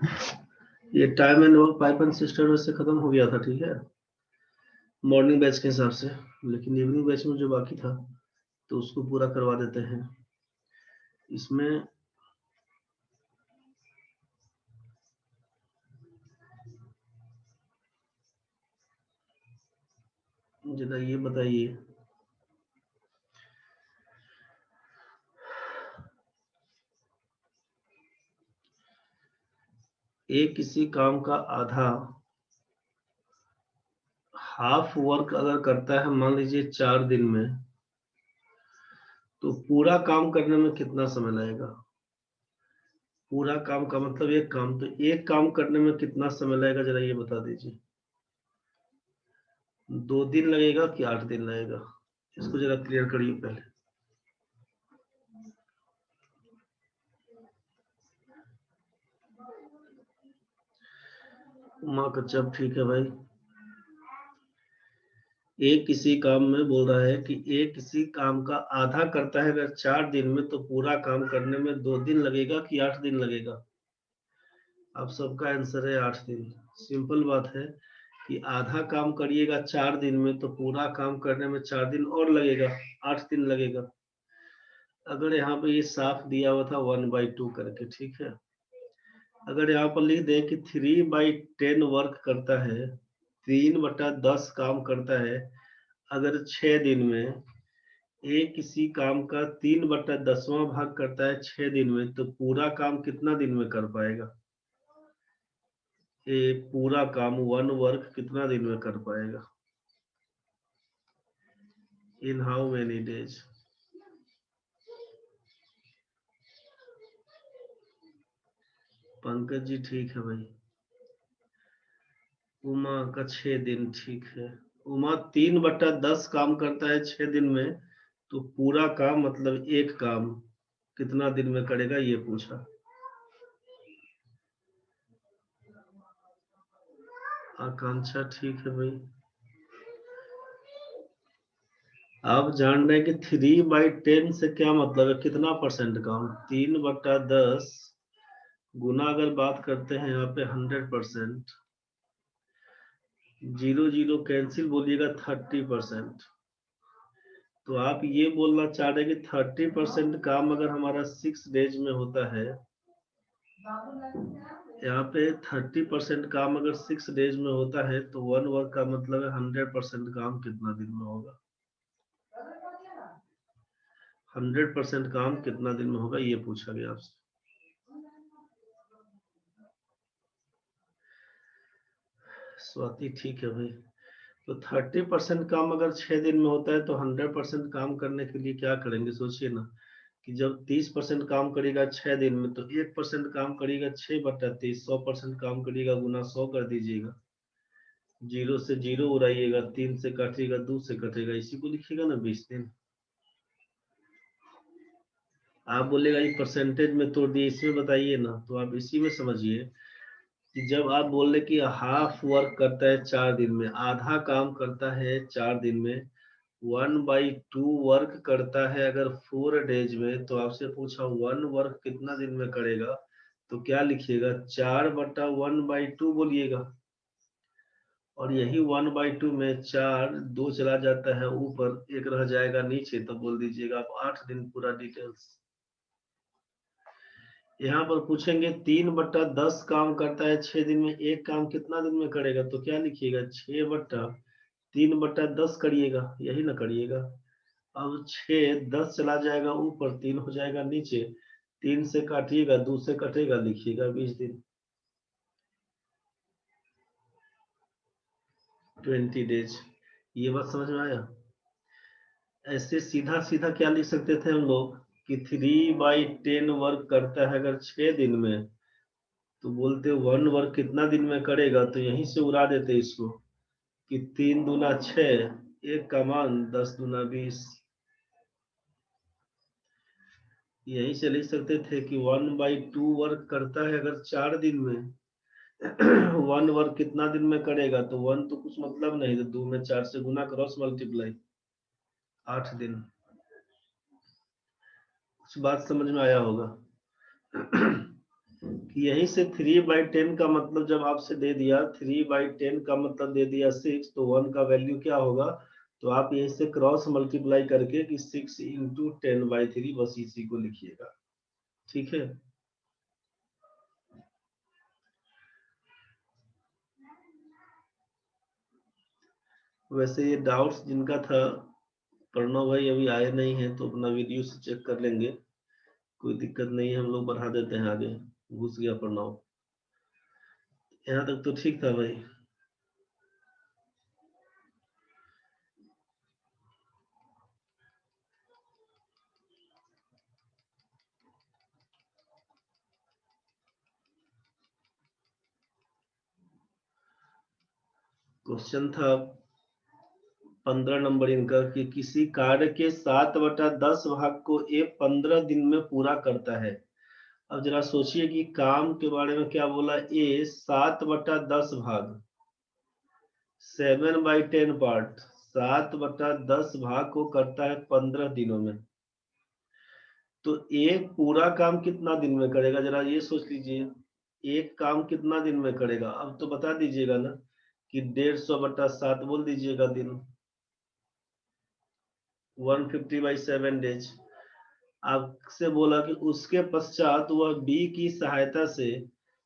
ये time and work pipe and system से खत्म हो गया था, ठीक है, मॉर्निंग बैच के हिसाब से, लेकिन इवनिंग बैच में जो बाकी था तो उसको पूरा करवा देते हैं। इसमें जरा ये बताइए, एक किसी काम का आधा हाफ वर्क अगर करता है मान लीजिए 4 दिन में, तो पूरा काम करने में कितना समय लगेगा? पूरा काम का मतलब एक काम, तो एक काम करने में कितना समय लगेगा जरा ये बता दीजिए। 2 दिन लगेगा कि 8 दिन लगेगा? इसको जरा क्लियर करिए पहले। माँ का जब ठीक है भाई। एक किसी काम में बोल रहा है कि एक किसी काम का आधा करता है अगर 4 दिन में, तो पूरा काम करने में 2 दिन लगेगा कि 8 दिन लगेगा? आप सबका आंसर है 8 दिन। सिंपल बात है कि आधा काम करिएगा 4 दिन में तो पूरा काम करने में 4 दिन और लगेगा, 8 दिन लगेगा। अगर यहाँ पे ये साफ दिया हुआ था 1/2 करके, ठीक है, अगर यहाँ पर लिख दे कि 3/10 वर्क करता है, 3/10 काम करता है अगर 6 दिन में, एक किसी काम का 3/10वां भाग करता है 6 दिन में, तो पूरा काम कितना दिन में कर पाएगा? ये पूरा काम 1 वर्क कितना दिन में कर पाएगा? In how many days? Pankaj ji ठीक है भाई। उमा का 6 दिन, ठीक है। उमा 3/10 काम करता है 6 दिन में, तो पूरा काम मतलब एक काम कितना दिन में करेगा ये पूछा। आकांक्षा ठीक है भाई। आप जान रहे हैं कि 3/10 से क्या मतलब है, कितना परसेंट काम? 3/10 गुना अगर बात करते हैं यहाँ पे 100%, 0 0 कैंसिल, बोलिएगा 30%। तो आप ये बोलना चाह रहे हैं कि 30% काम अगर हमारा 6 डेज में होता है, यहाँ पे 30% काम अगर 6 डेज में होता है, तो 1 वर्क का मतलब है 100% काम कितना दिन में होगा? 100% काम कितना दिन में होगा ये पूछा गया आपसे। स्वाति ठीक है भाई। तो 30% काम अगर 6 दिन में होता है, तो 100% काम करने के लिए क्या करेंगे सोचिए ना, कि जब 30% काम करेगा 6 दिन में, तो 1% काम करेगा 6/30, 100% काम करेगा गुना 100 कर दीजिएगा, 0 से 0 उड़ाइएगा, 3 से काटिएगा, 2 से कटेगा, इसी को लिखिएगा ना 20 दिन। आप बोलेगा ये परसेंटेज में तोड़ दिए, इसमें बताइए ना, तो आप इसी में समझिए कि जब आप बोल रहे कि हाफ वर्क करता है 4 दिन में, आधा काम करता है 4 दिन में, 1/2 वर्क करता है अगर 4 डेज में, तो आपसे पूछा 1 वर्क कितना दिन में करेगा, तो क्या लिखिएगा? 4/1/2 बोलिएगा। और यही 1/2 में 4 2 चला जाता है ऊपर, 1 रह जाएगा नीचे, तो बोल दीजिएगा आप 8 दिन पूरा डिटेल्स। यहाँ पर पूछेंगे 3/10 काम करता है 6 दिन में, एक काम कितना दिन में करेगा, तो क्या लिखिएगा? 6/3/10 करिएगा, यही ना करिएगा। अब 6 10 चला जाएगा ऊपर, 3 हो जाएगा नीचे, 3 से काटिएगा, 2 से कटेगा, लिखिएगा 20 दिन, 20 डेज। ये बात समझ में आया? ऐसे सीधा सीधा क्या लिख सकते थे हम लोग कि 3/10 वर्क करता है अगर 6 दिन में, तो बोलते 1 वर्क कितना दिन में करेगा, तो यहीं से उड़ा देते इसको कि 3 दूना 6, 1 का मान 10 दूना 20। यहीं से लिख सकते थे कि 1/2 वर्क करता है अगर 4 दिन में, 1 वर्क कितना दिन में करेगा, तो 1 तो कुछ मतलब नहीं, तो 2 में 4 से गुना, क्रॉस मल्टीप्लाई, 8 दिन। कुछ बात समझ में आया होगा? कि यहीं से 3/10 का मतलब जब आपसे दे दिया 3/10 का मतलब दे दिया 6, तो 1 का वैल्यू क्या होगा, तो आप यहीं से क्रॉस मल्टीप्लाई करके कि 6 इंटू 10/3, बस इसी को लिखिएगा। ठीक है, वैसे ये डाउट्स जिनका था, प्रणव भाई अभी आए नहीं है तो अपना वीडियो से चेक कर लेंगे, कोई दिक्कत नहीं है, हम लोग बढ़ा देते हैं आगे। घुस गया प्रणव, यहाँ तक तो ठीक था भाई। क्वेश्चन था 15 नंबर इनका कि किसी कार्य के 7/10 भाग को ए 15 दिन में पूरा करता है। अब जरा सोचिए कि काम के बारे में क्या बोला, ए 7/10 भाग, 7/10 पार्ट, 7/10 भाग को करता है 15 दिनों में, तो एक पूरा काम कितना दिन में करेगा, जरा ये सोच लीजिए। एक काम कितना दिन में करेगा, अब तो बता दीजिएगा ना, कि 150/7 बोल दीजिएगा दिन, 150/7 डेज। आपसे बोला कि उसके पश्चात वह बी की सहायता से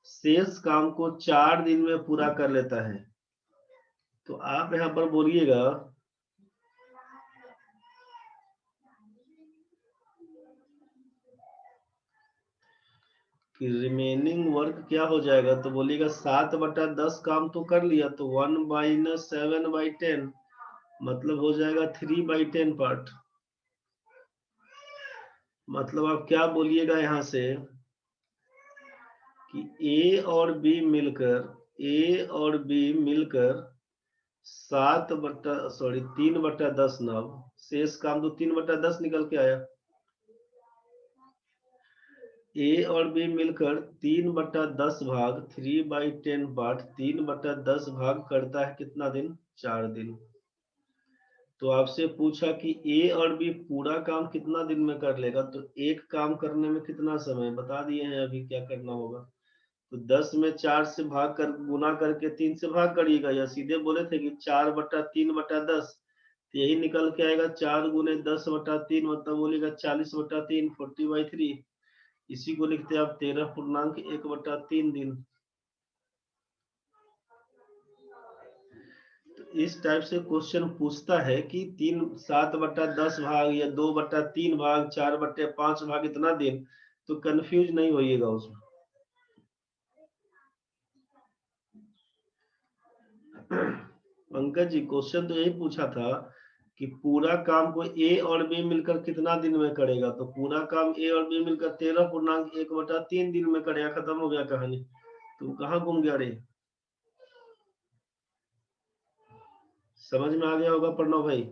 शेष काम को 4 दिन में पूरा कर लेता है। तो आप यहाँ पर बोलिएगा कि रिमेनिंग वर्क क्या हो जाएगा, तो बोलिएगा 7/10 काम तो कर लिया, तो 1 - 7/10 मतलब हो जाएगा 3/10 पार्ट। मतलब आप क्या बोलिएगा यहाँ से कि ए और बी मिलकर 3/10 नब, शेष काम तो 3/10 निकल के आया। ए और बी मिलकर 3/10 भाग 3/10 पार्ट 3/10 भाग करता है कितना दिन, 4 दिन। तो आपसे पूछा कि ए और बी पूरा काम कितना दिन में कर लेगा, तो एक काम करने में कितना समय बता दिए हैं, अभी क्या करना होगा, तो 10 में 4 से भाग कर गुना करके 3 से भाग करिएगा, या सीधे बोले थे कि 4/3/10, तो यही निकल के आएगा 4 गुने 10/3, मतलब बोलेगा 40/3, 40/3। इसी को लिखते हैं आप 13.1/3 दिन। तो इस टाइप से क्वेश्चन पूछता है कि 7/10 भाग या 2/3 भाग 4/5 भाग इतना दिन, तो कंफ्यूज नहीं होइएगा उसमें। पंकज जी क्वेश्चन तो यही पूछा था कि पूरा काम को ए और बी मिलकर कितना दिन में करेगा, तो पूरा काम ए और बी मिलकर 13.1/3 दिन में करेगा, खत्म हो गया कहानी। तुम कहाँ घूम गया रे, समझ में आ गया होगा प्रणव भाई।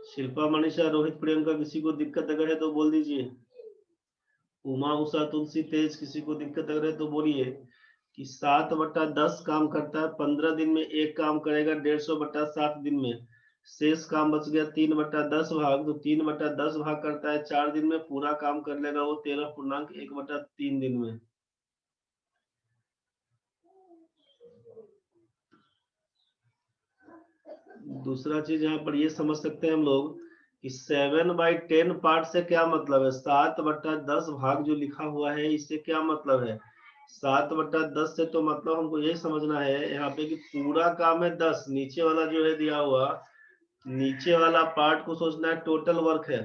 शिल्पा, मनीषा, रोहित, प्रियंका, किसी को दिक्कत अगर है तो बोल दीजिए। उमा, उषा, तुलसी, तेज, किसी को दिक्कत अगर है तो बोलिए कि 7/10 काम करता है 15 दिन में, एक काम करेगा 150/7 दिन में, शेष काम बच गया 3/10 भाग, तो 3/10 भाग करता है 4 दिन में, पूरा काम कर लेगा वो 13.1/3 दिन में। दूसरा चीज यहाँ पर ये समझ सकते हैं हम लोग कि 7/10 पार्ट से क्या मतलब है, 7/10 भाग जो लिखा हुआ है इससे क्या मतलब है, 7/10 से तो मतलब हमको यही समझना है यहाँ पे कि पूरा काम है 10, नीचे वाला जो है दिया हुआ, नीचे वाला पार्ट को सोचना है टोटल वर्क है।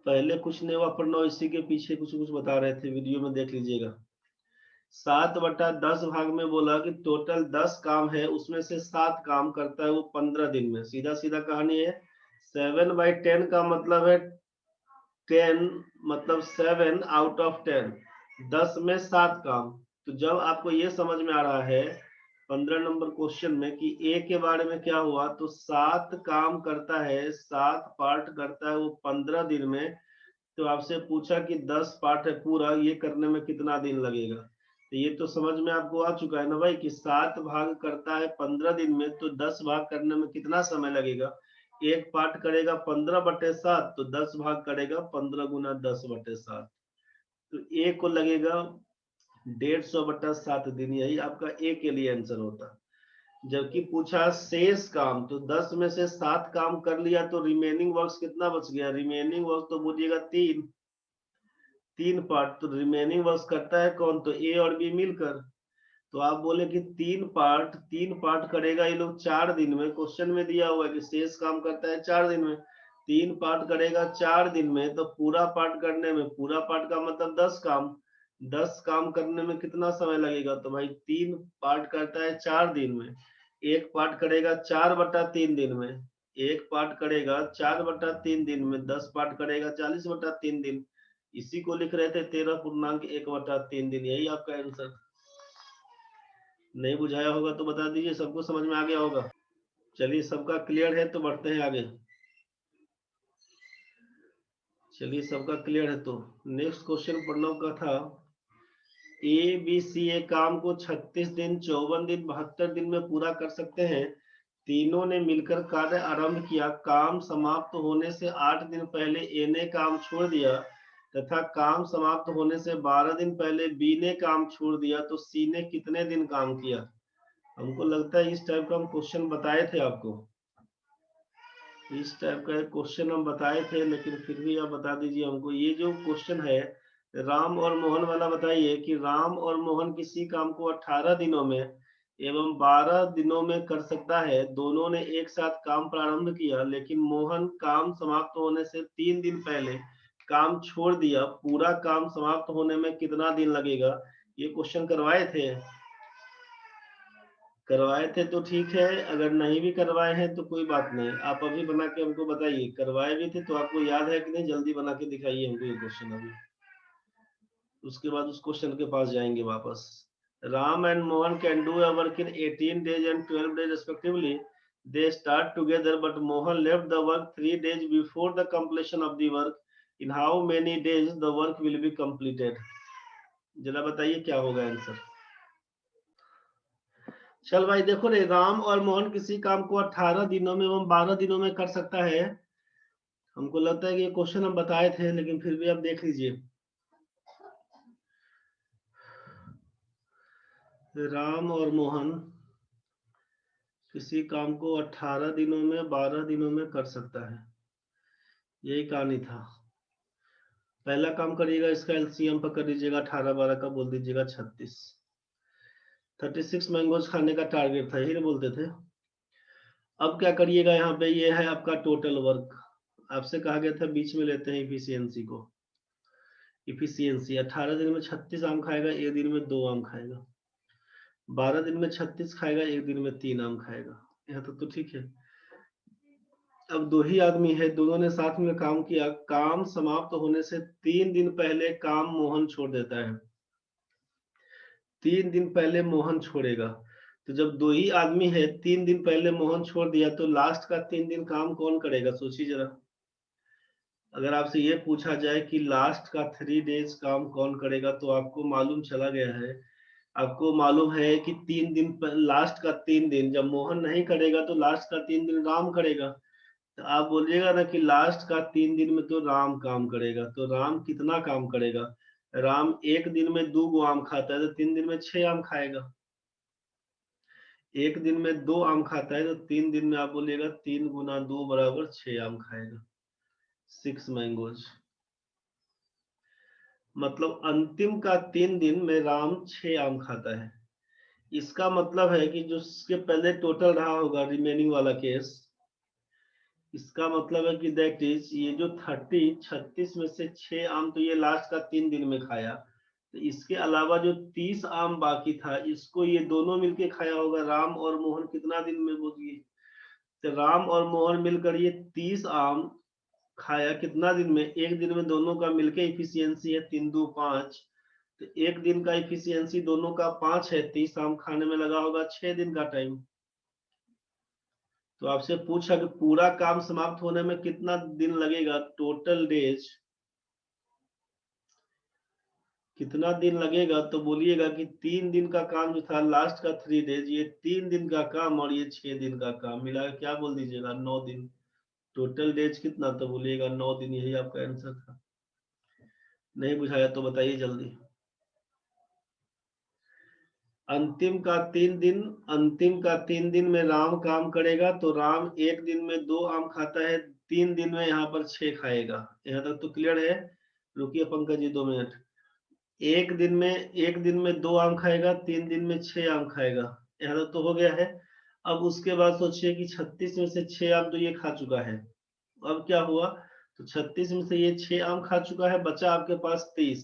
पहले कुछ नहीं हुआ प्रणव, इसी के पीछे कुछ कुछ बता रहे थे, वीडियो में देख लीजिएगा। 7/10 भाग में बोला कि टोटल 10 काम है, उसमें से 7 काम करता है वो 15 दिन में, सीधा सीधा कहानी है। 7/10 का मतलब है 10, मतलब 7/10, 10 में 7 काम। तो जब आपको ये समझ में आ रहा है 15 नंबर क्वेश्चन में कि ए के बारे में क्या हुआ, तो 7 काम करता है, 7 पार्ट करता है वो 15 दिन में, तो आपसे पूछा कि 10 पार्ट है पूरा, ये करने में कितना दिन लगेगा, तो ये तो समझ में आपको आ चुका है ना भाई कि 7 भाग करता है 15 दिन में, तो 10 भाग करने में कितना समय लगेगा, एक पार्ट करेगा 15/7, तो 10 भाग करेगा 15 गुना 10/7, तो ए को लगेगा 150/7 दिन। यही आपका ए के लिए आंसर होता। जबकि पूछा शेष काम, तो 10 में से 7 काम कर लिया तो रिमेनिंग वर्क्स कितना बच गया? रिमेनिंग वर्क तो बोलिएगा 3 पार्ट, तो रिमेनिंग वर्क्स करता है कौन? तो ए और बी मिलकर। तो आप बोले कि 3 पार्ट करेगा ये लोग 4 दिन में। क्वेश्चन में दिया हुआ है कि शेष काम करता है 4 दिन में, 3 पार्ट करेगा 4 दिन में, तो पूरा पार्ट करने में, पूरा पार्ट का मतलब 10 काम, 10 काम करने में कितना समय लगेगा? तो भाई 3 पार्ट करता है 4 दिन में, एक पार्ट करेगा 4/3 दिन में, एक पार्ट करेगा 4/3 दिन में, 10 पार्ट करेगा 40/3 दिन। इसी को लिख रहे थे 13.1/3 दिन। यही आपका आंसर। नहीं बुझाया होगा तो बता दीजिए, सबको समझ में आ गया होगा। चलिए, सबका क्लियर है तो बढ़ते हैं आगे। चलिए, सबका क्लियर है तो नेक्स्ट क्वेश्चन प्रणव का था, ए बी सी ए काम को 36 दिन, 54 दिन, 72 दिन में पूरा कर सकते हैं। तीनों ने मिलकर कार्य आरंभ किया। काम समाप्त होने से 8 दिन पहले ए ने काम छोड़ दिया तथा काम समाप्त होने से 12 दिन पहले बी ने काम छोड़ दिया, तो सी ने कितने दिन काम किया? हमको लगता है इस टाइप का हम क्वेश्चन बताए थे आपको, इस टाइप का एक क्वेश्चन हम बताए थे, लेकिन फिर भी आप बता दीजिए हमको। ये जो क्वेश्चन है राम और मोहन वाला, बताइए कि राम और मोहन किसी काम को 18 दिनों में एवं 12 दिनों में कर सकता है। दोनों ने एक साथ काम प्रारंभ किया, लेकिन मोहन काम समाप्त होने से 3 दिन पहले काम छोड़ दिया। पूरा काम समाप्त होने में कितना दिन लगेगा? ये क्वेश्चन करवाए थे तो ठीक है, अगर नहीं भी करवाए हैं तो कोई बात नहीं, आप अभी बना के हमको बताइए। करवाए भी थे तो आपको याद है कि नहीं? जल्दी बना के दिखाइए हमको ये क्वेश्चन अभी, उसके बाद उस क्वेश्चन के पास जाएंगे वापस। Ram and Mohan can do a work in 18 days and 12 days respectively. They start together, but Mohan left the work 3 days before the completion of the work. In how many days the work will be completed? जरा बताइए क्या होगा answer. चल भाई देखो रे, राम और मोहन किसी काम को 18 दिनों में एवं 12 दिनों में कर सकता है। हमको लगता है कि ये क्वेश्चन हम बताए थे, लेकिन फिर भी आप देख लीजिए। राम और मोहन किसी काम को 18 दिनों में 12 दिनों में कर सकता है, यही कहानी था। पहला काम करिएगा, इसका एलसीएम पकड़ लीजिएगा, 18-12 का बोल दीजिएगा 36। 36 मैंगोज खाने का टारगेट था, यही बोलते थे। अब क्या करिएगा, यहाँ पे ये है आपका टोटल वर्क। आपसे कहा गया था बीच में लेते हैं इफिशियंसी को। इफिशियंसी 18 दिन में 36 आम खाएगा, एक दिन में 2 आम खाएगा। 12 दिन में 36 खाएगा, एक दिन में 3 आम खाएगा। यहाँ तक तो ठीक है। अब 2 ही आदमी है, दोनों ने साथ में काम किया। काम समाप्त होने से 3 दिन पहले काम मोहन छोड़ देता है। 3 दिन पहले मोहन छोड़ेगा, तो जब 2 ही आदमी है, 3 दिन पहले मोहन छोड़ दिया, तो लास्ट का 3 दिन काम कौन करेगा? सोचिए जरा। अगर आपसे ये पूछा जाए कि लास्ट का 3 डेज काम कौन करेगा, तो आपको मालूम चला गया है, आपको मालूम है कि 3 दिन लास्ट का 3 दिन जब मोहन नहीं करेगा, तो लास्ट का 3 दिन राम करेगा। तो आप बोलिएगा ना कि लास्ट का 3 दिन में तो राम काम करेगा, तो राम कितना काम करेगा? राम एक दिन में 2 आम खाता है, तो 3 दिन में 6 आम खाएगा। एक दिन में 2 आम खाता है, तो 3 दिन में आप बोलिएगा 3 गुना 2 बराबर 6 आम खाएगा, 6 मैंगोज। मतलब अंतिम का 3 दिन में राम 6 आम खाता है। इसका मतलब है कि जो उसके पहले टोटल रहा होगा रिमेनिंग वाला केस, इसका मतलब है कि दैट इज ये जो 36 में से 6 आम तो ये लास्ट का 3 दिन में खाया, तो इसके अलावा जो 30 आम बाकी था, इसको ये दोनों मिलके खाया होगा। राम और मोहन कितना दिन में बोलिए? तो राम और मोहन मिलकर ये 30 आम खाया कितना दिन में? एक दिन में दोनों का मिलके इफिशियंसी है 3 2 5, तो एक दिन का इफिशियंसी दोनों का 5 है। 30 आम खाने में लगा होगा 6 दिन का टाइम। तो आपसे पूछा कि पूरा काम समाप्त होने में कितना दिन लगेगा, टोटल डेज कितना दिन लगेगा, तो बोलिएगा कि 3 दिन का काम जो था लास्ट का 3 डेज, ये 3 दिन का काम और ये 6 दिन का काम मिला क्या बोल दीजिएगा? 9 दिन। टोटल डेज कितना तो बोलिएगा 9 दिन, यही आपका आंसर था। नहीं बुझाया तो बताइए जल्दी। अंतिम का 3 दिन में राम काम करेगा तो राम एक दिन में 2 आम खाता है, 3 दिन में यहाँ पर 6 खाएगा। यहाँ तक तो क्लियर है? रुकिए पंकज जी 2 मिनट। एक दिन में 2 आम खाएगा, 3 दिन में 6 आम खाएगा। यहाँ तक तो हो गया है। अब उसके बाद सोचिए कि 36 में से 6 आम तो ये खा चुका है। अब क्या हुआ, तो 36 में से ये 6 आम खा चुका है, बचा आपके पास 30।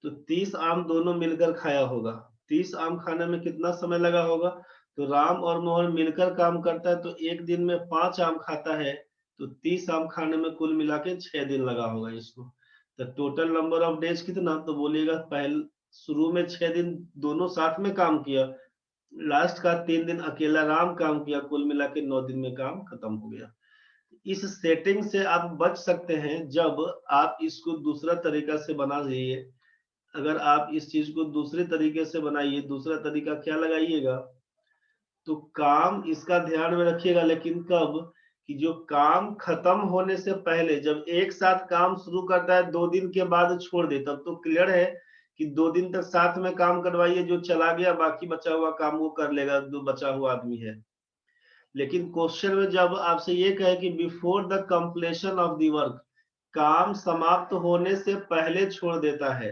तो 30 आम दोनों मिलकर खाया होगा। 30 आम खाने में कितना समय लगा होगा? तो राम और मोहन मिलकर काम करता है तो एक दिन में 5 आम खाता है, तो 30 आम खाने में कुल मिला के 6 दिन लगा होगा इसको। तो टोटल नंबर ऑफ डेज कितना तो बोलिएगा, पहले शुरू में 6 दिन दोनों साथ में काम किया, लास्ट का 3 दिन अकेला राम काम किया, कुल मिला के 9 दिन में काम खत्म हो गया। इस सेटिंग से आप बच सकते हैं जब आप इसको दूसरा तरीका से बना लीजिए। अगर आप इस चीज को दूसरे तरीके से बनाइए, दूसरा तरीका क्या लगाइएगा, तो काम इसका ध्यान में रखिएगा, लेकिन कब, कि जो काम खत्म होने से पहले, जब एक साथ काम शुरू करता है 2 दिन के बाद छोड़ दे, तब तो क्लियर है कि 2 दिन तक साथ में काम करवाइए, जो चला गया बाकी बचा हुआ काम वो कर लेगा, जो बचा हुआ आदमी है। लेकिन क्वेश्चन में जब आपसे ये कहे कि before the completion of the work, काम समाप्त होने से पहले छोड़ देता है,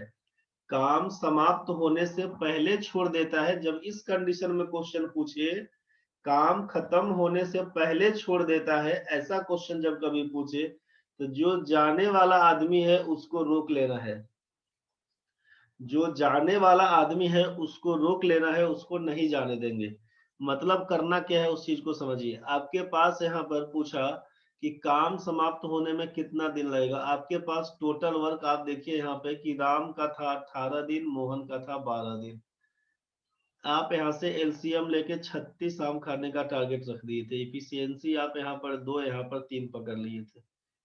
काम समाप्त होने से पहले छोड़ देता है, जब इस कंडीशन में क्वेश्चन पूछे, काम खत्म होने से पहले छोड़ देता है, ऐसा क्वेश्चन जब कभी पूछे, तो जो जाने वाला आदमी है उसको रोक लेना है। जो जाने वाला आदमी है उसको रोक लेना है, उसको नहीं जाने देंगे। मतलब करना क्या है उस चीज को समझिए। आपके पास यहाँ पर पूछा कि काम समाप्त होने में कितना दिन लगेगा। आपके पास टोटल वर्क आप देखिए यहाँ पे कि राम का था 18 दिन, मोहन का था 12 दिन। आप यहाँ से एलसीएम लेके 36 आम खाने का टारगेट रख दिए थे। इफिशियंसी आप यहाँ पर 2, यहाँ पर 3 पकड़ लिए थे।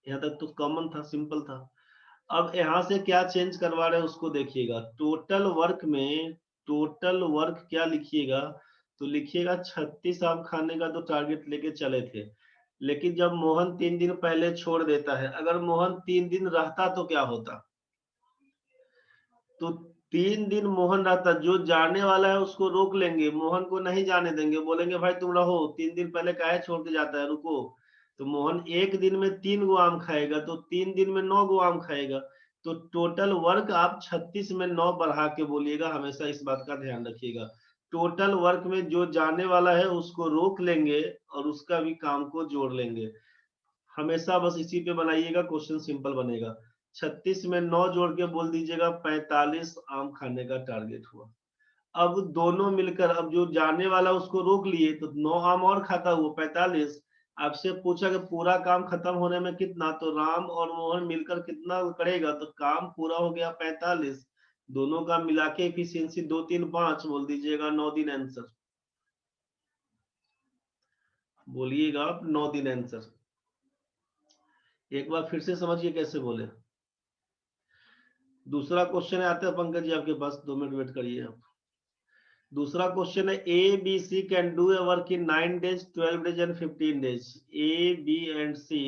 यहाँ तक तो कॉमन था, सिंपल था। अब यहाँ से क्या चेंज करवा रहे हैं उसको देखिएगा। टोटल वर्क में टोटल वर्क क्या लिखिएगा, तो लिखिएगा 36 आम खाने का तो टारगेट लेके चले थे, लेकिन जब मोहन 3 दिन पहले छोड़ देता है, अगर मोहन 3 दिन रहता तो क्या होता, तो 3 दिन मोहन रहता, जो जाने वाला है उसको रोक लेंगे, मोहन को नहीं जाने देंगे, बोलेंगे भाई तुम रहो, 3 दिन पहले काहे छोड़ के जाता है, रुको। तो मोहन एक दिन में 3 गो आम खाएगा, तो 3 दिन में 9 गो आम खाएगा। तो टोटल वर्क आप 36 में 9 बढ़ा के बोलिएगा, हमेशा इस बात का ध्यान रखिएगा। टोटल वर्क में जो जाने वाला है उसको रोक लेंगे और उसका भी काम को जोड़ लेंगे। हमेशा बस इसी पे बनाइएगा, क्वेश्चन सिंपल बनेगा। 36 में 9 जोड़ के बोल दीजिएगा 45 आम खाने का टारगेट हुआ। अब दोनों मिलकर, अब जो जाने वाला उसको रोक लिए तो 9 आम और खाता हुआ 45। आपसे पूछा कि पूरा काम खत्म होने में कितना, तो राम और मोहन मिलकर कितना करेगा, तो काम पूरा हो गया 45। दोनों का मिला के एफिशिएंसी 2 3 5 बोल दीजिएगा, 9 दिन आंसर बोलिएगा आप, 9 दिन आंसर। एक बार फिर से समझिए कैसे बोले। दूसरा क्वेश्चन आते हैं पंकज जी आपके पास, 2 मिनट वेट करिए आप। दूसरा क्वेश्चन है A B C can do a work in 9 days 12 days and 15 days। A B and C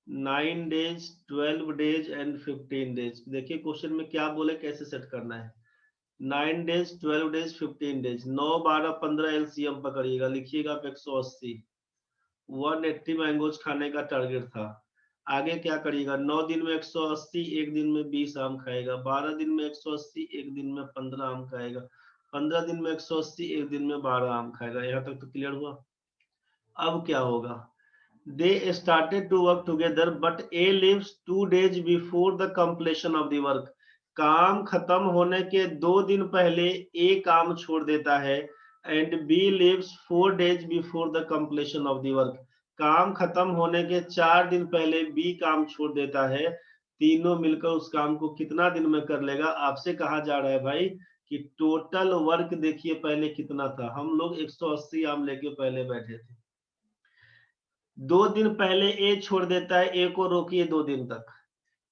9 days 12 days and 15 days। देखिए क्वेश्चन में क्या बोले, कैसे सेट करना है। 9 days 12 days 15 days, 9 12 15 एलसीएम पकड़िएगा, लिखिएगा आप 180। 180 मैंगोज खाने का टारगेट था। आगे क्या करिएगा, 9 दिन में 180, एक दिन में 20 आम खाएगा। 12 दिन में 180, एक दिन में 15 आम खाएगा। 15 दिन में 180, एक दिन में 12 आम खाएगा। यहाँ तक तो क्लियर हुआ। अब क्या होगा, they started to work together but A leaves 2 days before the completion of the work. काम खत्म होने के 2 दिन पहले ए काम छोड़ देता है, and B leaves 4 days before the completion of the work. काम खत्म होने के 4 दिन पहले बी काम छोड़ देता है। तीनों मिलकर उस काम को कितना दिन में कर लेगा। आपसे कहा जा रहा है भाई कि टोटल वर्क देखिए पहले कितना था। हम लोग 180 आम लेके पहले बैठे थे। 2 दिन पहले ए छोड़ देता है, ए को रोकिए 2 दिन तक।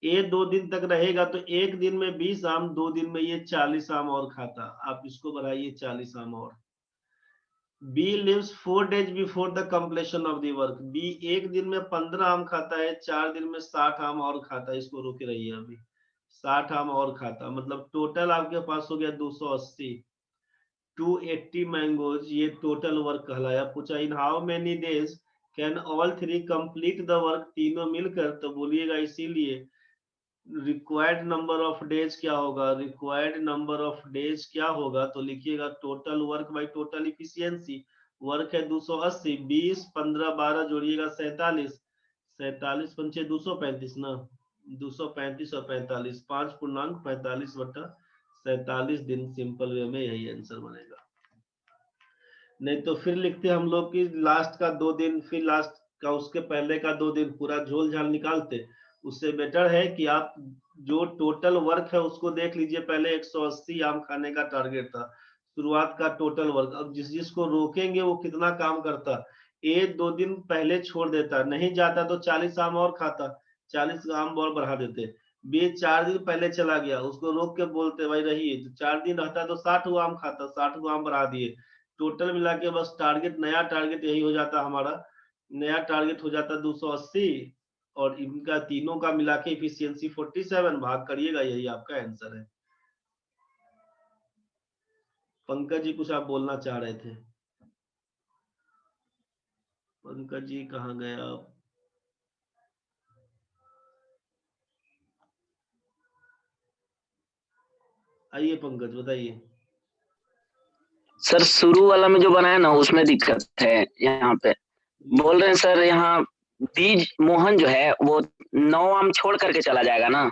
ए 2 दिन तक रहेगा तो एक दिन में 20 आम, 2 दिन में ये 40 आम और खाता। आप इसको बढ़ाइए 40 आम और। B lives 4 days before the completion of the work. B एक दिन में 15 आम खाता है, 4 दिन में 60 आम और खाता है। इसको रोके रहिए अभी। 60 आम और खाता, मतलब टोटल आपके पास हो गया 280। 280 मैंगोज, ये टोटल वर्क कहलाया। पूछा इन how many days can all three complete the work, तीनों मिलकर, तो बोलिएगा इसीलिए रिक्वायर्ड नंबर ऑफ डेज क्या होगा, रिक्वायर्ड नंबर ऑफ डेज क्या होगा, तो लिखिएगा total work by total efficiency. Work है 280, 20 15 12 जोड़िएगा 47, 47 पंचे 235 ना, 235 और 45, 5.45 दिन। सिंपल वे में यही आंसर बनेगा। नहीं तो फिर लिखते हम लोग कि लास्ट का 2 दिन, फिर लास्ट का उसके पहले का 2 दिन, पूरा झोल झाल निकालते। उससे बेटर है कि आप जो टोटल वर्क है उसको देख लीजिए। पहले 180 आम खाने का टारगेट था, शुरुआत का टोटल वर्क। अब जिसको रोकेंगे वो कितना काम करता, 1-2 दिन पहले छोड़ देता, नहीं जाता तो 40 आम और खाता, 40 आम और बढ़ा देते। बे 4 दिन पहले चला गया, उसको रोक के बोलते भाई रहिए, तो 4 दिन रहता तो 60 आम खाता, 60 आम बढ़ा दिए। टोटल मिला के बस टारगेट, नया टारगेट यही हो जाता हमारा, नया टारगेट हो जाता 280, और इनका तीनों का मिला के इफिशियंसी 47, भाग करिएगा, यही आपका आंसर है। पंकज जी कुछ आप बोलना चाह रहे थे? पंकज जी कहाँ गए आप? आइए पंकज बताइए। सर शुरू वाला में जो बनाया ना उसमें दिक्कत है। यहाँ पे बोल रहे हैं सर, यहाँ बीज मोहन जो है वो 9 आम छोड़ करके चला जाएगा ना?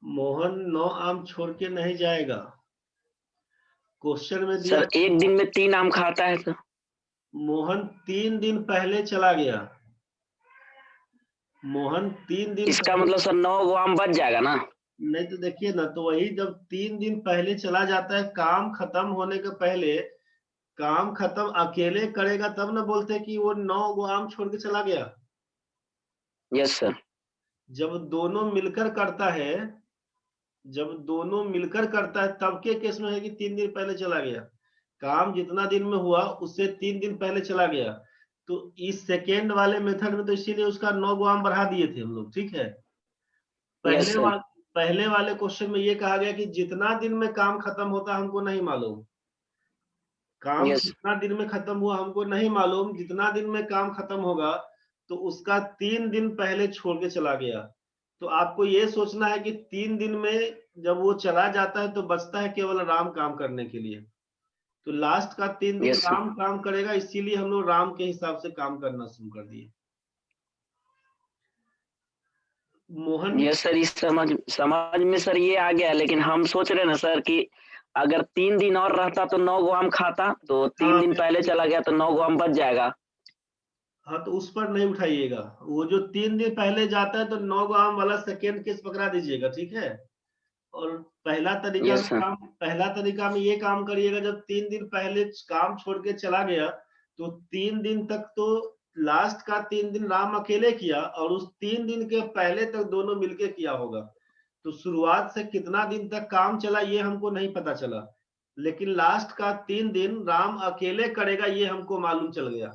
मोहन 9 आम छोड़ के नहीं जाएगा, क्वेश्चन में दिया सर एक दिन में 3 आम खाता है तो मोहन 3 दिन पहले चला गया। मोहन 3 दिन इसका पहले, मतलब सर 9 गो आम बच जाएगा ना? नहीं तो देखिए ना, तो वही जब 3 दिन पहले चला जाता है, काम खत्म होने के पहले, काम खत्म अकेले करेगा तब ना बोलते हैं कि वो 9 गो आम छोड़ के चला गया। Yes sir. जब दोनों मिलकर करता है, जब दोनों मिलकर करता है तब के केस में है कि 3 दिन पहले चला गया। काम जितना दिन में हुआ उससे 3 दिन पहले चला गया, तो इस सेकेंड वाले मेथड में तो इसीलिए उसका 9 गो आम बढ़ा दिए थे हम लोग, ठीक है। Yes sir. पहले वाले क्वेश्चन में ये कहा गया कि जितना दिन में काम खत्म होता हमको नहीं मालूम, काम यस। कितना दिन में खत्म हुआ हमको नहीं मालूम, जितना दिन में काम खत्म होगा तो उसका 3 दिन पहले छोड़ के चला गया। तो आपको ये सोचना है कि 3 दिन में जब वो चला जाता है तो बचता है केवल राम काम करने के लिए, तो लास्ट का 3 दिन यस सर। राम काम करेगा, इसीलिए हम लोग राम के हिसाब से काम करना शुरू कर दिए। मोहन, यस सर, इस समझ में सर ये आ गया, लेकिन हम सोच रहे ना सर कि अगर 3 दिन और रहता तो 9 गो आम खाता, तो 3 हाँ दिन पहले चला गया तो 9 गो आम बच जाएगा। हाँ, तो उस पर नहीं उठाइएगा, वो जो 3 दिन पहले जाता है तो 9 गो आम वाला सेकेंड केस पकड़ा दीजिएगा, ठीक है। और यस सर। पहला तरीका में ये काम करिएगा, जब 3 दिन पहले काम छोड़ के चला गया तो 3 दिन तक तो लास्ट का 3 दिन राम अकेले किया, और उस 3 दिन के पहले तक दोनों मिलके किया होगा। तो शुरुआत से कितना दिन तक काम चला ये हमको नहीं पता चला, लेकिन लास्ट का 3 दिन राम अकेले करेगा ये हमको मालूम चल गया।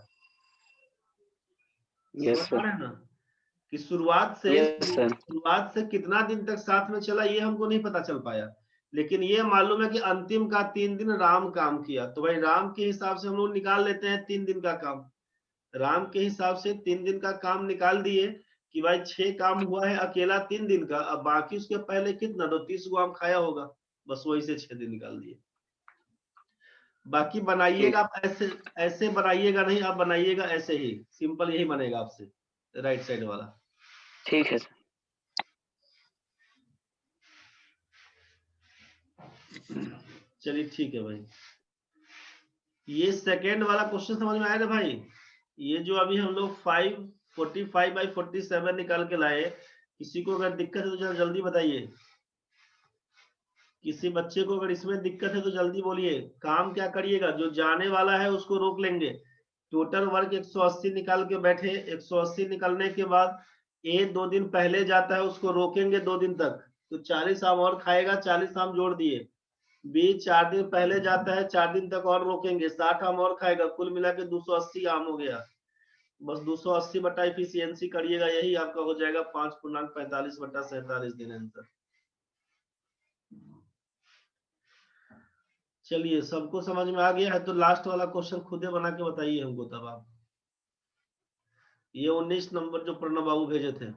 समझ यस पा सर। रहे हैं ना, कि यस सर। शुरुआत से कितना दिन तक साथ में चला ये हमको नहीं पता चल पाया, लेकिन ये मालूम है कि अंतिम का 3 दिन राम काम किया। तो भाई राम के हिसाब से हम लोग निकाल लेते हैं 3 दिन का काम, राम के हिसाब से 3 दिन का काम निकाल दिए कि भाई 6 काम हुआ है अकेला 3 दिन का, अब बाकी उसके पहले कितना, तो 30 गो आम खाया होगा, बस वही से 6 दिन निकाल दिए। बाकी बनाइएगा ठीक। आप ऐसे, ऐसे बनाइएगा नहीं, आप बनाइएगा ऐसे ही, सिंपल यही बनेगा आपसे, राइट साइड वाला। ठीक है सर। चलिए ठीक है भाई, ये सेकेंड वाला क्वेश्चन समझ में आया ना भाई। ये जो अभी हम लोग 545/47 निकाल के लाए, किसी को अगर दिक्कत है तो जल्दी बताइए, किसी बच्चे को अगर इसमें दिक्कत है तो जल्दी बोलिए। काम क्या करिएगा, जो जाने वाला है उसको रोक लेंगे। टोटल वर्क 180 निकाल के बैठे, 180 निकलने के बाद 1-2 दिन पहले जाता है उसको रोकेंगे 2 दिन तक, तो 40 आम और खाएगा, 40 आम जोड़ दिए, बी 4 दिन पहले जाता है, 4 दिन तक और रोकेंगे, 60 आम और खाएगा, कुल मिला के 280 आम हो गया। बस 280 बटा एफिशिएंसी करिएगा, यही आपका हो जाएगा 5.45 बटा 47 दिन आंसर। चलिए, सबको समझ में आ गया है तो लास्ट वाला क्वेश्चन खुदे बना के बताइए हमको तब आप। ये 19 नंबर जो प्रणव बाबू भेजे थे,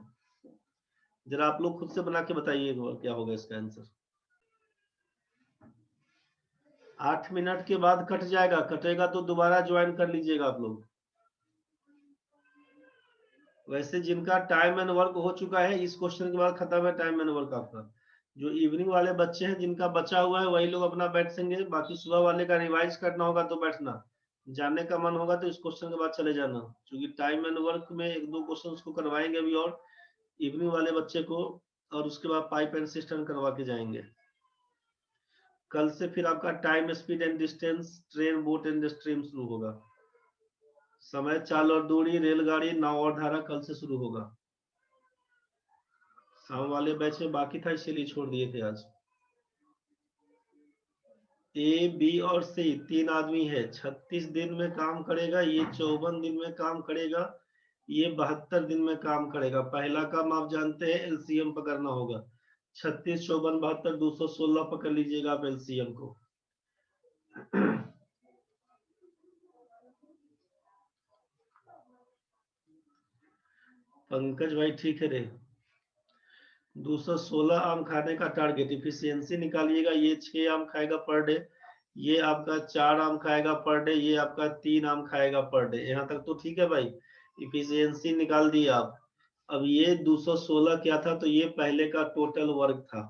जरा आप लोग खुद से बना के बताइए क्या होगा इसका आंसर। 8 मिनट के बाद कट जाएगा, कटेगा तो दोबारा ज्वाइन कर लीजिएगा आप लोग। वैसे जिनका टाइम एंड वर्क हो चुका है, इस क्वेश्चन के बाद खत्म है टाइम एंड वर्क आपका। जो इवनिंग वाले बच्चे हैं जिनका बचा हुआ है वही लोग अपना बैठेंगे, बाकी सुबह वाले का रिवाइज करना होगा तो बैठना, जानने का मन होगा तो इस क्वेश्चन के बाद चले जाना, क्योंकि टाइम एंड वर्क में 1-2 क्वेश्चन उसको करवाएंगे अभी और इवनिंग वाले बच्चे को, और उसके बाद पाइप एंड सिस्टम करवा के जाएंगे। कल से फिर आपका time, speed and distance, train, boat and stream शुरू होगा। समय, चाल और दूरी, रेलगाड़ी, नाव और धारा कल से शुरू होगा। शाम वाले बैच में बाकी था इसीलिए छोड़ दिए थे आज। ए, बी और सी 3 आदमी है, 36 दिन में काम करेगा, ये 54 दिन में काम करेगा, ये 72 दिन में काम करेगा। पहला काम आप जानते हैं एलसीएम पकड़ना होगा, 36, 54, 72, 216 पकड़ लीजिएगा आप एलसीएम को। पंकज भाई ठीक है रे। 216 आम खाने का टारगेट, इफिशियंसी निकालिएगा, ये 6 आम खाएगा पर डे, ये आपका 4 आम खाएगा पर डे, ये आपका 3 आम खाएगा पर डे। यहाँ तक तो ठीक है भाई, इफिशियंसी निकाल दिए आप। अब ये 216 क्या था, तो ये पहले का टोटल वर्क था।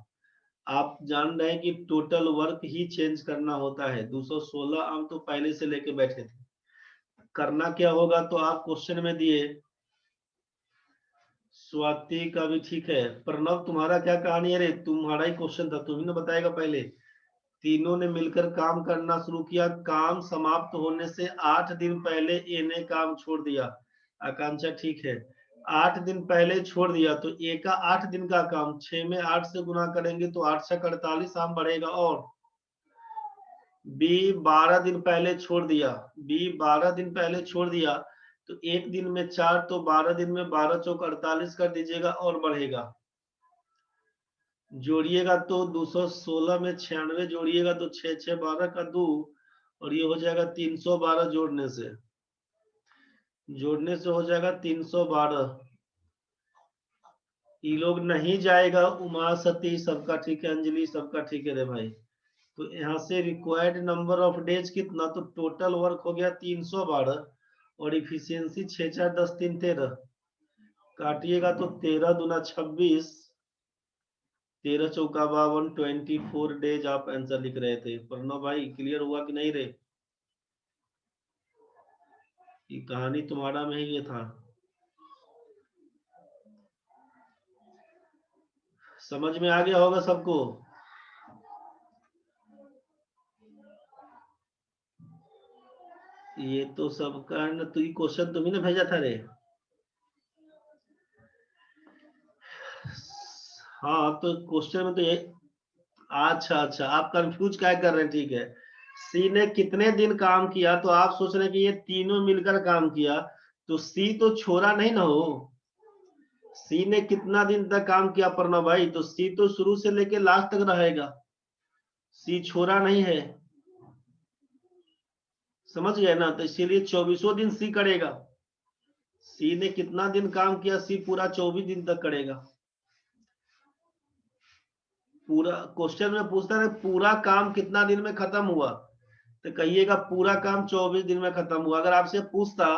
आप जान रहे हैं कि टोटल वर्क ही चेंज करना होता है। 216 आम तो पहले से लेके बैठे थे। करना क्या होगा तो आप क्वेश्चन में दिए, स्वाति का भी ठीक है। प्रणव तुम्हारा क्या कहानी है रे, तुम्हारा ही क्वेश्चन था, तुम्ही ने बताएगा पहले। तीनों ने मिलकर काम करना शुरू किया, काम समाप्त होने से 8 दिन पहले ए ने काम छोड़ दिया। आकांक्षा ठीक है, 8 दिन पहले छोड़ दिया, तो ए का 8 दिन का काम 6 में 8 से गुना करेंगे तो 8 से 48 आम बढ़ेगा। और बी 12 दिन पहले छोड़ दिया, बी 12 दिन पहले छोड़ दिया, तो 1 दिन में 4, तो 12 दिन में 12 चौक 48 कर दीजिएगा और बढ़ेगा। जोड़िएगा तो 216 में 96 जोड़िएगा तो 6 6 12 का 2, और ये हो जाएगा 312 जोड़ने से हो जाएगा 312। ये लोग नहीं जाएगा, उमा, सती सबका ठीक है, अंजलि सबका ठीक है रे भाई। तो यहाँ से रिक्वायर्ड नंबर ऑफ डेज कितना, तो टोटल वर्क हो गया 312 और इफिशियंसी 6 4 10 3 13, काटिएगा तो 13 दूना 26, 13 चौका 52, 24 डेज आप आंसर लिख रहे थे। प्रणव भाई क्लियर हुआ कि नहीं रे? ये कहानी तुम्हारा में ही ये था, समझ में आ गया होगा सबको। ये तो सबका न, तो ये क्वेश्चन तुम्ही ने भेजा था रे। हाँ तो क्वेश्चन में तो ये, अच्छा अच्छा आप कंफ्यूज क्या कर रहे हैं, ठीक है। सी ने कितने दिन काम किया, तो आप सोच रहे हैं कि ये तीनों मिलकर काम किया, तो सी तो छोड़ा नहीं ना हो। सी ने कितना दिन तक काम किया प्रणव भाई, तो सी तो शुरू से लेके लास्ट तक रहेगा, सी छोड़ा नहीं है, समझ गए ना। तो इसीलिए 24 दिन सी करेगा। सी ने कितना दिन काम किया, सी पूरा 24 दिन तक करेगा। पूरा क्वेश्चन में पूछता है पूरा काम कितना दिन में खत्म हुआ, तो कहिएगा पूरा काम 24 दिन में खत्म हुआ। अगर आपसे पूछता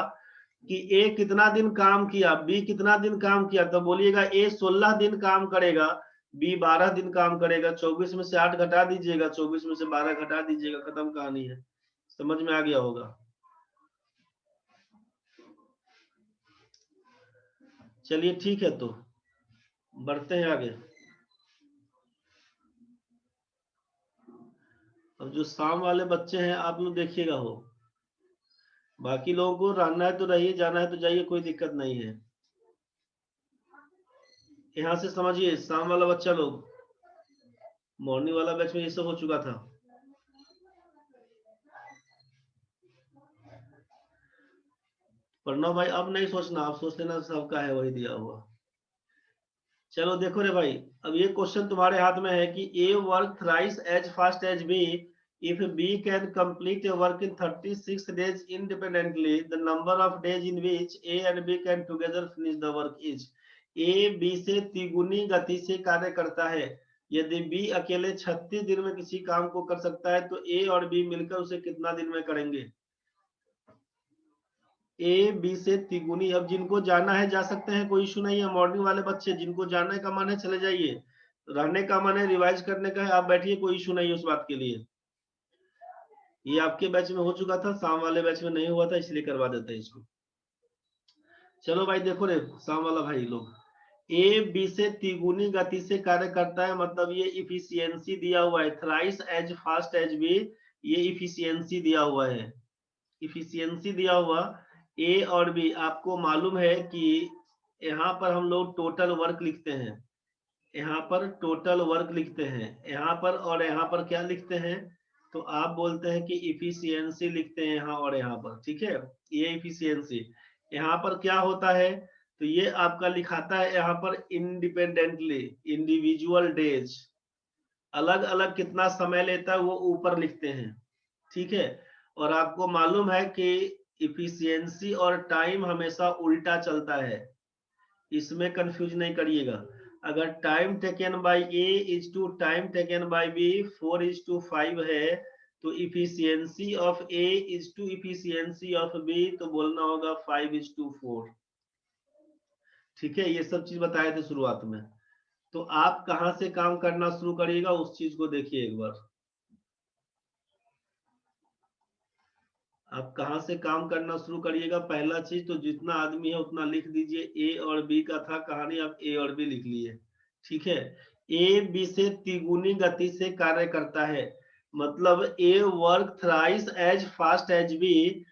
कि ए कितना दिन काम किया, बी कितना दिन काम किया, तो बोलिएगा ए 16 दिन काम करेगा, बी 12 दिन काम करेगा। 24 में से 8 घटा दीजिएगा, 24 में से 12 घटा दीजिएगा, खत्म कहानी है। समझ में आ गया होगा। चलिए ठीक है, तो बढ़ते हैं आगे। अब जो शाम वाले बच्चे हैं आप लोग देखिएगा हो, बाकी लोगों को रहना है तो रहिए, जाना है तो जाइए, कोई दिक्कत नहीं है। यहाँ से समझिए, शाम वाला बच्चा लोग, मॉर्निंग वाला बैच में ये सब हो चुका था। प्रणव भाई अब नहीं सोचना, आप सोच लेना सबका है वही दिया हुआ। चलो देखो रे भाई, अब ये क्वेश्चन तुम्हारे हाथ में है कि A work thrice as fast as B if B can complete a work in 36 days independently the number of days in which A and B can together finish the work is. A B से तिगुनी गति से कार्य करता है। यदि B अकेले 36 दिन में किसी काम को कर सकता है तो ए और बी मिलकर उसे कितना दिन में करेंगे। ए बी से तिगुनी, अब जिनको जाना है जा सकते हैं, कोई इशू नहीं है। मॉर्निंग वाले बच्चे जिनको जाने का मन है चले जाइए, रहने का मन है रिवाइज करने का है आप बैठिए, कोई इशू नहीं है उस बात के लिए। ये आपके बैच में हो चुका था, शाम वाले बैच में नहीं हुआ था, इसलिए करवा देते हैं इसको। चलो भाई देखो रे शाम वाला भाई लोग, ए बी से तिगुनी गति से कार्य करता है, मतलब ये इफिशियंसी दिया हुआ है, thrice as fast as B, ये इफिशियंसी दिया हुआ है। इफिशियंसी दिया हुआ ए और बी, आपको मालूम है कि यहाँ पर हम लोग टोटल वर्क लिखते हैं, यहाँ पर टोटल वर्क लिखते हैं, यहाँ पर और यहाँ पर क्या लिखते हैं, तो आप बोलते हैं कि इफिशियंसी लिखते हैं यहाँ और यहाँ पर, ठीक है। ये इफिशियंसी यहाँ पर क्या होता है, तो ये आपका लिखाता है यहाँ पर इंडिपेंडेंटली, इंडिविजुअल डेज, अलग अलग कितना समय लेता है वो ऊपर लिखते हैं, ठीक है। और आपको मालूम है कि इफिशियंसी और टाइम हमेशा उल्टा चलता है, इसमें कंफ्यूज नहीं करिएगा। अगर time taken by A is to time taken by B 4:5 है, तो efficiency of A is to efficiency of B, तो बोलना होगा 5:4। ठीक है, ये सब चीज बताए थे शुरुआत में। तो आप कहां से काम करना शुरू करिएगा उस चीज को देखिए एक बार, आप कहां से काम करना शुरू करिएगा। पहला चीज तो जितना आदमी है उतना लिख दीजिए, ए और बी का था कहानी, आप ए और बी लिख लिए, ठीक है। ए बी से तिगुनी गति से कार्य करता है, मतलब A work thrice as fast as B,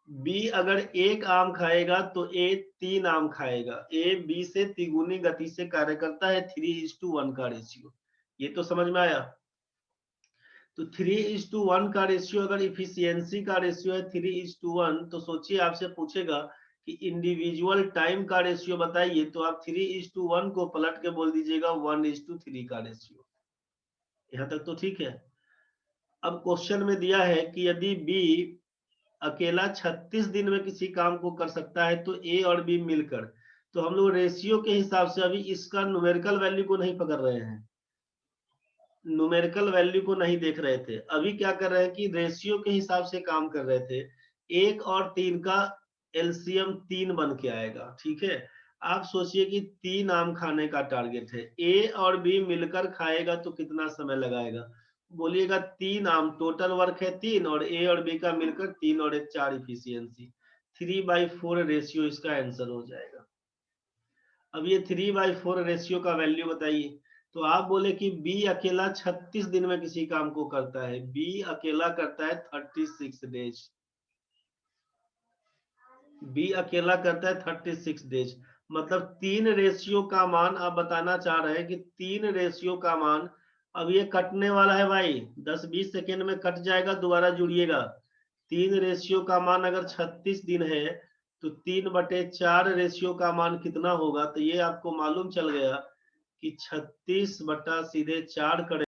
B अगर एक आम खाएगा तो ए 3 आम खाएगा। ए बी से तिगुनी गति से कार्य करता है, 3:1 का रेशियो, ये तो समझ में आया। तो 3:1 का रेशियो, अगर इफिशियंसी का रेशियो है 3:1, तो सोचिए आपसे पूछेगा कि इंडिविजुअल टाइम का रेशियो बताइए, तो आप 3:1 को पलट के बोल दीजिएगा 1:3 का रेशियो। यहाँ तक तो ठीक है। अब क्वेश्चन में दिया है कि यदि बी अकेला 36 दिन में किसी काम को कर सकता है तो ए और बी मिलकर, तो हम लोग रेशियो के हिसाब से अभी इसका न्यूमेरिकल वैल्यू को नहीं पकड़ रहे हैं, न्यूमेरिकल वैल्यू को नहीं देख रहे थे, अभी क्या कर रहे हैं कि रेशियो के हिसाब से काम कर रहे थे। 1 और 3 का एलसीएम 3 बन के आएगा, ठीक है। आप सोचिए कि 3 आम खाने का टारगेट है, ए और बी मिलकर खाएगा तो कितना समय लगाएगा, बोलिएगा 3 आम, टोटल वर्क है 3 और ए और बी का मिलकर 3 और 1 4 इफिशियंसी, 3/4 रेशियो इसका आंसर हो जाएगा। अब ये 3/4 रेशियो का वैल्यू बताइए, तो आप बोले कि बी अकेला 36 दिन में किसी काम को करता है, बी अकेला करता है 36 डेज, बी अकेला करता है 36 डेज, मतलब 3 रेशियो का मान आप बताना चाह रहे हैं कि 3 रेशियो का मान, अब ये कटने वाला है भाई, 10-20 सेकेंड में कट जाएगा, दोबारा जुड़िएगा। 3 रेशियो का मान अगर 36 दिन है तो 3/4 रेशियो का मान कितना होगा, तो ये आपको मालूम चल गया कि 36 बटा सीधे 4 करें